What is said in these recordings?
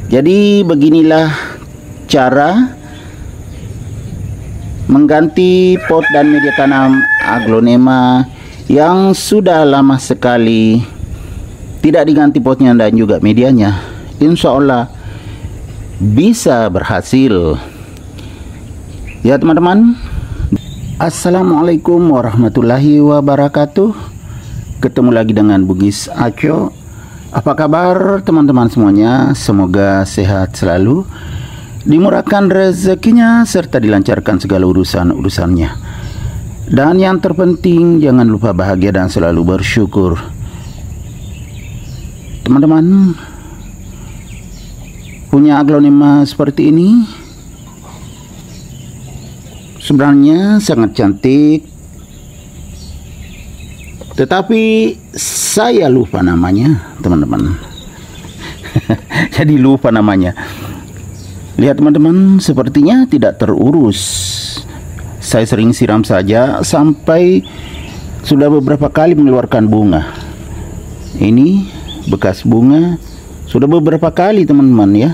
Jadi beginilah cara mengganti pot dan media tanam aglonema yang sudah lama sekali tidak diganti potnya dan juga medianya. Insya Allah bisa berhasil ya teman-teman. Assalamualaikum warahmatullahi wabarakatuh. Ketemu lagi dengan Bugis Aco. Apa kabar teman-teman semuanya? Semoga sehat selalu, dimurahkan rezekinya, serta dilancarkan segala urusan-urusannya. Dan yang terpenting, jangan lupa bahagia dan selalu bersyukur. Teman-teman, punya aglonema seperti ini sebenarnya sangat cantik, tetapi saya lupa namanya teman-teman. Jadi lupa namanya. Lihat teman-teman, sepertinya tidak terurus. Saya sering siram saja sampai sudah beberapa kali mengeluarkan bunga. Ini bekas bunga sudah beberapa kali teman-teman ya.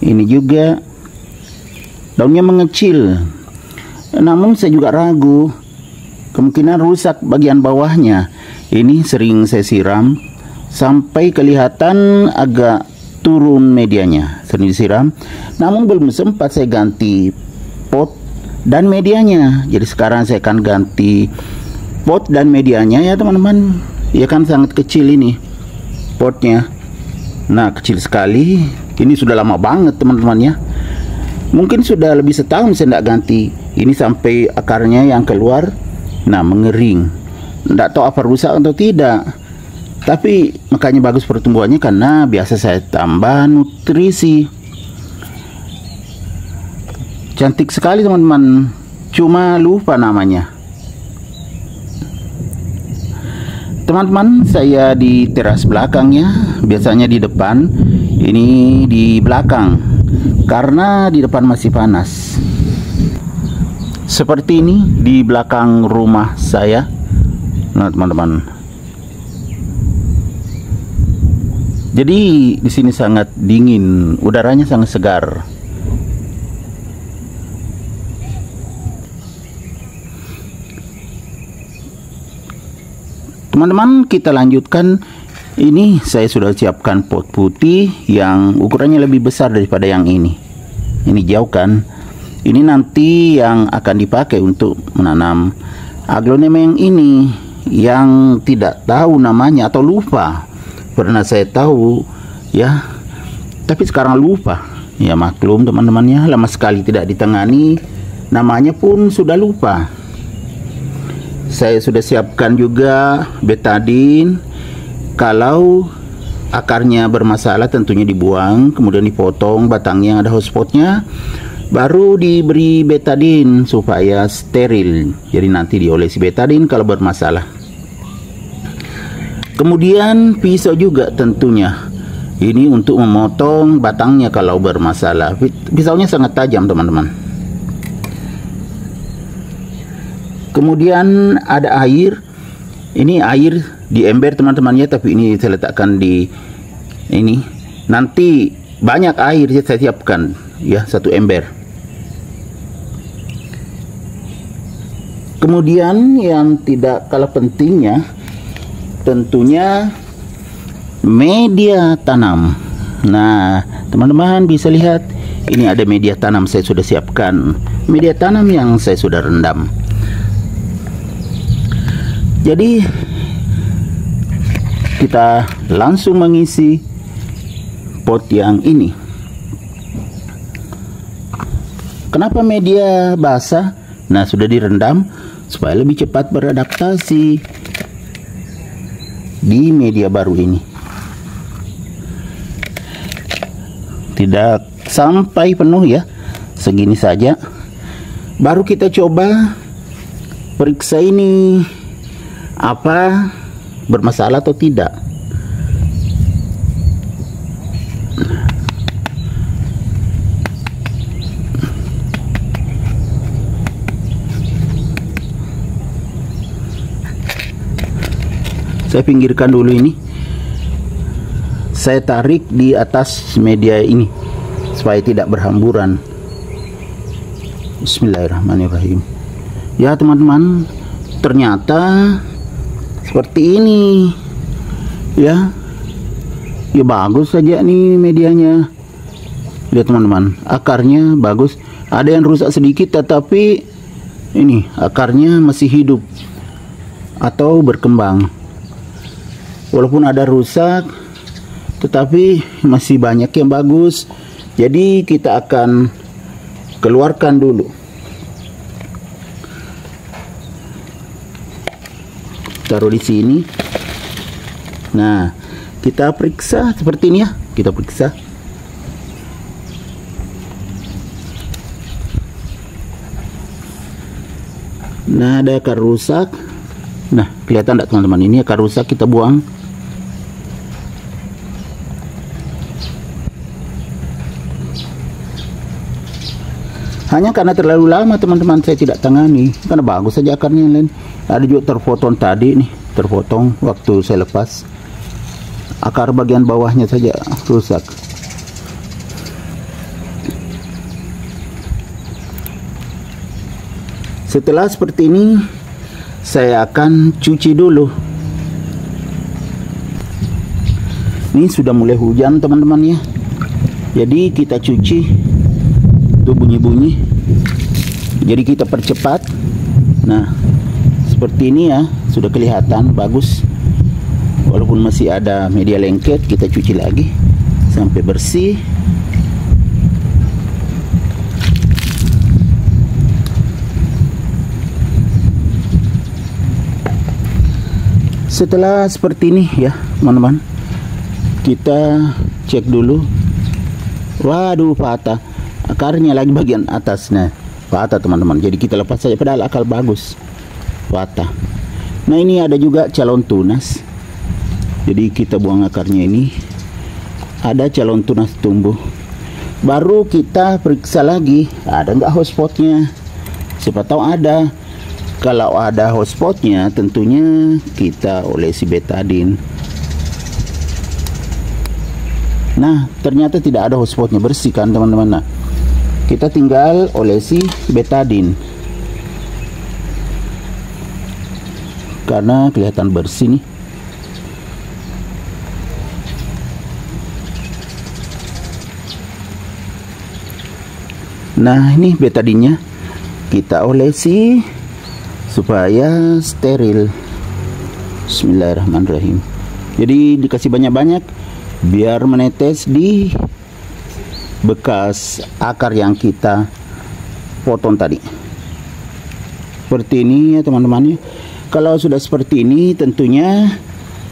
Ini juga daunnya mengecil. Namun saya juga ragu, kemungkinan rusak bagian bawahnya. Ini sering saya siram sampai kelihatan agak turun medianya. Sering disiram, namun belum sempat saya ganti pot dan medianya. Jadi sekarang saya akan ganti pot dan medianya ya teman-teman. Ya kan sangat kecil ini potnya. Nah kecil sekali. Ini sudah lama banget teman-teman ya. Mungkin sudah lebih setahun saya tidak ganti. Ini sampai akarnya yang keluar, nah mengering. Tidak tahu apa rusak atau tidak. Tapi makanya bagus pertumbuhannya karena biasa saya tambah nutrisi. Cantik sekali teman-teman. Cuma lupa namanya. Teman-teman, saya di teras belakangnya. Biasanya di depan, ini di belakang. Karena di depan masih panas. Seperti ini di belakang rumah saya. Nah, teman-teman. Jadi di sini sangat dingin, udaranya sangat segar. Teman-teman, kita lanjutkan. Ini saya sudah siapkan pot putih yang ukurannya lebih besar daripada yang ini. Ini jauh kan? Ini nanti yang akan dipakai untuk menanam aglonema yang ini, yang tidak tahu namanya atau lupa. Pernah saya tahu ya, tapi sekarang lupa. Ya maklum teman-temannya, lama sekali tidak ditangani, namanya pun sudah lupa. Saya sudah siapkan juga betadine. Kalau akarnya bermasalah tentunya dibuang, kemudian dipotong batangnya yang ada hotspotnya, baru diberi betadine supaya steril. Jadi nanti diolesi betadine kalau bermasalah. Kemudian pisau juga tentunya. Ini untuk memotong batangnya kalau bermasalah. Pisaunya sangat tajam teman-teman. Kemudian ada air. Ini air di ember teman-temannya, tapi ini saya letakkan di ini. Nanti banyak air saya siapkan ya, satu ember. Kemudian yang tidak kalah pentingnya tentunya media tanam. Nah teman-teman bisa lihat, ini ada media tanam saya sudah siapkan. Media tanam yang saya sudah rendam. Jadi kita langsung mengisi pot yang ini. Kenapa media basah? Nah sudah direndam supaya lebih cepat beradaptasi di media baru ini. Tidak sampai penuh ya, segini saja. Baru kita coba periksa ini apa bermasalah atau tidak. Saya pinggirkan dulu ini. saya tarik di atas media ini supaya tidak berhamburan. Bismillahirrahmanirrahim. Ya teman-teman, ternyata seperti ini ya. Ya bagus saja nih medianya. Lihat teman-teman, akarnya bagus. Ada yang rusak sedikit, tetapi ini akarnya masih hidup atau berkembang. Walaupun ada rusak, tetapi masih banyak yang bagus. Jadi kita akan keluarkan dulu. Taruh di sini. Nah, kita periksa seperti ini ya. Kita periksa. Nah, ada akar rusak. Nah, kelihatan enggak teman-teman? Ini akar rusak, kita buang. Hanya karena terlalu lama teman-teman saya tidak tangani. Karena bagus saja akarnya lain. Ada juga terpotong tadi nih, terpotong waktu saya lepas. Akar bagian bawahnya saja rusak. Setelah seperti ini, saya akan cuci dulu. Ini sudah mulai hujan teman-teman ya. Jadi kita cuci. Tuh bunyi-bunyi. Jadi kita percepat. Nah, seperti ini ya, sudah kelihatan bagus. Walaupun masih ada media lengket, kita cuci lagi sampai bersih. Setelah seperti ini ya teman-teman, kita cek dulu. Waduh, patah akarnya lagi bagian atasnya, patah teman-teman. Jadi kita lepas saja, padahal akar bagus, patah. Nah, ini ada juga calon tunas. Jadi kita buang akarnya ini. Ada calon tunas tumbuh. Baru kita periksa lagi, ada nggak hotspotnya. Siapa tahu ada. Kalau ada hotspotnya, tentunya kita olesi betadine. Nah, ternyata tidak ada hotspotnya, bersih kan teman-teman. Nah, kita tinggal olesi betadine. Karena kelihatan bersih nih. Nah, ini betadinnya kita olesi supaya steril. Bismillahirrahmanirrahim. Jadi dikasih banyak-banyak biar menetes di bekas akar yang kita potong tadi. Seperti ini ya teman-teman ya. Kalau sudah seperti ini tentunya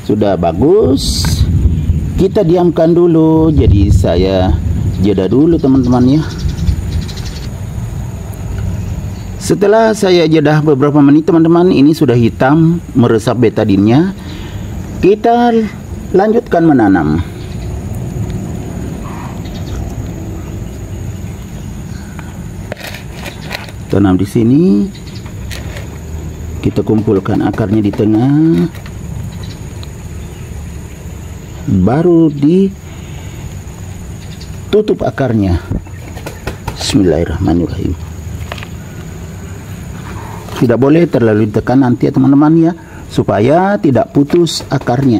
sudah bagus. Kita diamkan dulu. Jadi saya jeda dulu teman-teman ya. Setelah saya jeda beberapa menit teman-teman, ini sudah hitam meresap betadinnya. Kita lanjutkan menanam. Tanam di sini. Kita kumpulkan akarnya di tengah. Baru ditutup akarnya. Bismillahirrahmanirrahim. Tidak boleh terlalu ditekan nanti ya teman-teman ya, supaya tidak putus akarnya.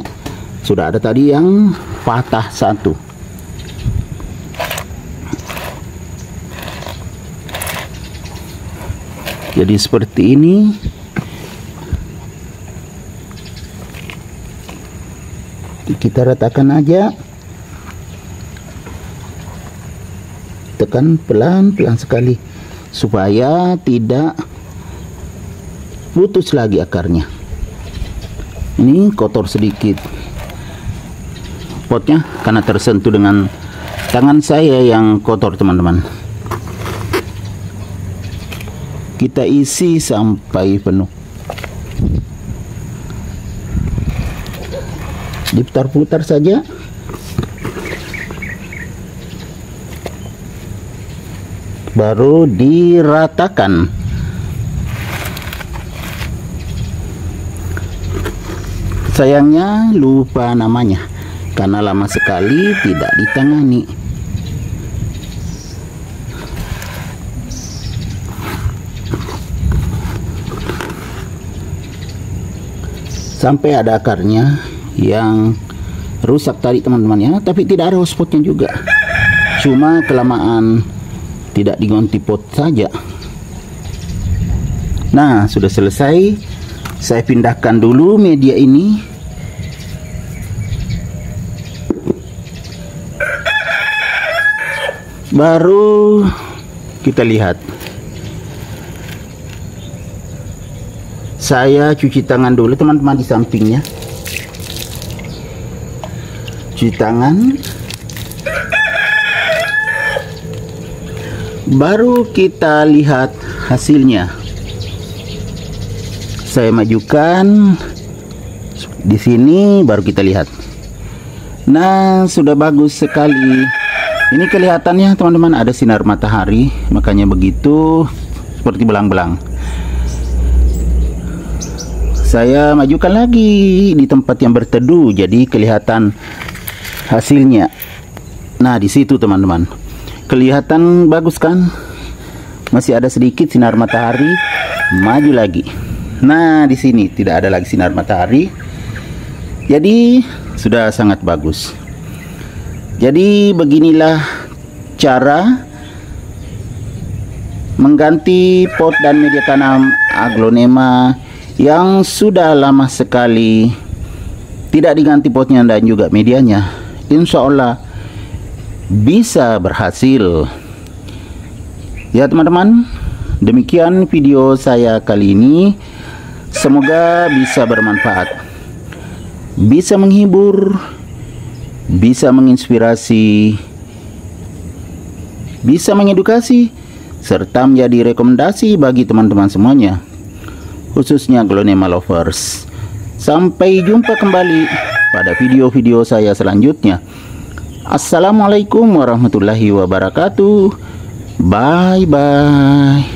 Sudah ada tadi yang patah satu. Jadi seperti ini. Kita ratakan aja. Tekan pelan-pelan sekali supaya tidak putus lagi akarnya. Ini kotor sedikit potnya karena tersentuh dengan tangan saya yang kotor teman-teman. Kita isi sampai penuh. Diputar-putar saja. Baru diratakan. Sayangnya lupa namanya. karena lama sekali tidak ditangani. Sampai ada akarnya yang rusak tadi teman-teman ya, tapi tidak ada hotspotnya juga, cuma kelamaan tidak diganti pot saja. Nah, sudah selesai. Saya pindahkan dulu media ini. Baru kita lihat. Saya cuci tangan dulu teman-teman di sampingnya. Cuci tangan. Baru kita lihat hasilnya. Saya majukan di sini, baru kita lihat. Nah, sudah bagus sekali. Ini kelihatannya teman-teman ada sinar matahari, makanya begitu seperti belang-belang. Saya majukan lagi di tempat yang berteduh, jadi kelihatan hasilnya. Nah, di situ teman-teman, kelihatan bagus kan? Masih ada sedikit sinar matahari. Maju lagi. Nah, di sini tidak ada lagi sinar matahari. Jadi sudah sangat bagus. Jadi beginilah cara mengganti pot dan media tanam aglonema yang sudah lama sekali tidak diganti potnya dan juga medianya. Insya Allah bisa berhasil. Ya teman-teman, demikian video saya kali ini. Semoga bisa bermanfaat, bisa menghibur, bisa menginspirasi, bisa mengedukasi, serta menjadi rekomendasi bagi teman-teman semuanya, khususnya aglonema lovers. Sampai jumpa kembali pada video-video saya selanjutnya. Assalamualaikum warahmatullahi wabarakatuh. Bye bye.